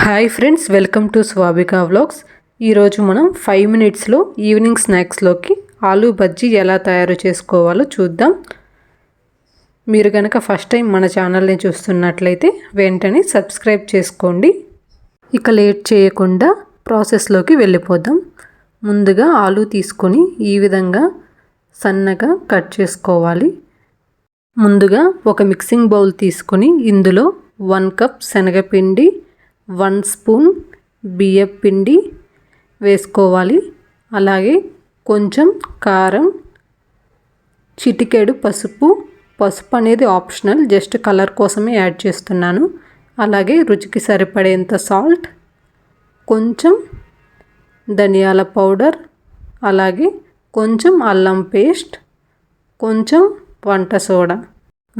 Hi friends, welcome to Swabhika vlogs. ఈరోజు మనం 5 మినిట్స్లో ఈవినింగ్ స్నాక్స్లోకి ఆలూ బజ్జీ ఎలా తయారు చేసుకోవాలో చూద్దాం. మీరు కనుక ఫస్ట్ టైం మన ఛానల్ని చూస్తున్నట్లయితే వెంటనే సబ్స్క్రైబ్ చేసుకోండి. ఇక లేట్ చేయకుండా ప్రాసెస్లోకి వెళ్ళిపోదాం. ముందుగా ఆలూ తీసుకొని ఈ విధంగా సన్నగా కట్ చేసుకోవాలి. ముందుగా ఒక మిక్సింగ్ బౌల్ తీసుకొని ఇందులో 1 కప్ శనగపిండి, 1 స్పూన్ బియ్యం పిండి వేసుకోవాలి. అలాగే కొంచెం కారం, చిటికెడు పసుపు అనేది ఆప్షనల్, జస్ట్ కలర్ కోసమే యాడ్ చేస్తున్నాను. అలాగే రుచికి సరిపడేంత సాల్ట్, కొంచెం ధనియాల పౌడర్, అలాగే కొంచెం అల్లం పేస్ట్, కొంచెం వంట సోడా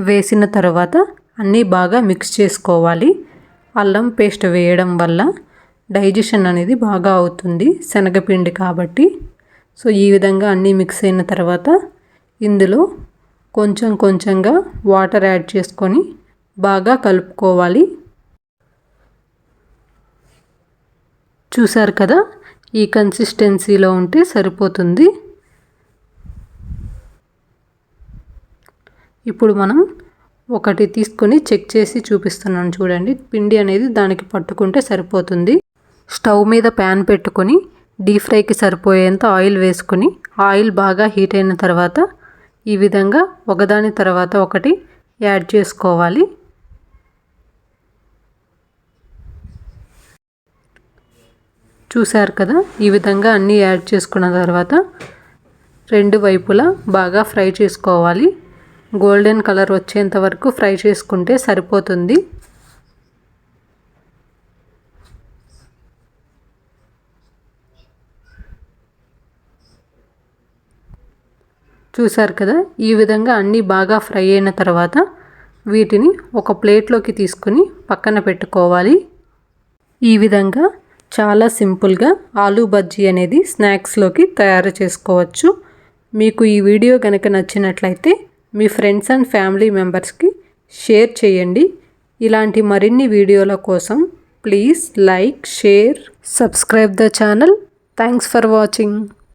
వేసిన తర్వాత అన్నీ బాగా మిక్స్ చేసుకోవాలి. అల్లం పేస్ట్ వేయడం వల్ల డైజెషన్ అనేది బాగా అవుతుంది, శనగపిండి కాబట్టి. సో ఈ విధంగా అన్నీ మిక్స్ అయిన తర్వాత ఇందులో కొంచెం కొంచెంగా వాటర్ యాడ్ చేసుకొని బాగా కలుపుకోవాలి. చూసారు కదా, ఈ కన్సిస్టెన్సీలో ఉంటే సరిపోతుంది. ఇప్పుడు మనం ఒకటి తీసుకొని చెక్ చేసి చూపిస్తున్నాను చూడండి. పిండి అనేది దానికి పట్టుకుంటే సరిపోతుంది. స్టవ్ మీద ప్యాన్ పెట్టుకొని డీప్ ఫ్రైకి సరిపోయేంత ఆయిల్ వేసుకొని ఆయిల్ బాగా హీట్ అయిన తర్వాత ఈ విధంగా ఒకదాని తర్వాత ఒకటి యాడ్ చేసుకోవాలి. చూసారు కదా, ఈ విధంగా అన్నీ యాడ్ చేసుకున్న తర్వాత రెండు వైపులా బాగా ఫ్రై చేసుకోవాలి. గోల్డెన్ కలర్ వచ్చేంత వరకు ఫ్రై చేసుకుంటే సరిపోతుంది. చూసారు కదా, ఈ విధంగా అన్నీ బాగా ఫ్రై అయిన తర్వాత వీటిని ఒక ప్లేట్లోకి తీసుకుని పక్కన పెట్టుకోవాలి. ఈ విధంగా చాలా సింపుల్గా ఆలూ బజ్జీ అనేది స్నాక్స్లోకి తయారు చేసుకోవచ్చు. మీకు ఈ వీడియో కనుక నచ్చినట్లయితే మీ ఫ్రెండ్స్ అండ్ ఫ్యామిలీ మెంబర్స్కి షేర్ చేయండి. ఇలాంటి మరిన్ని వీడియోల కోసం please like, share, subscribe the channel. Thanks for watching.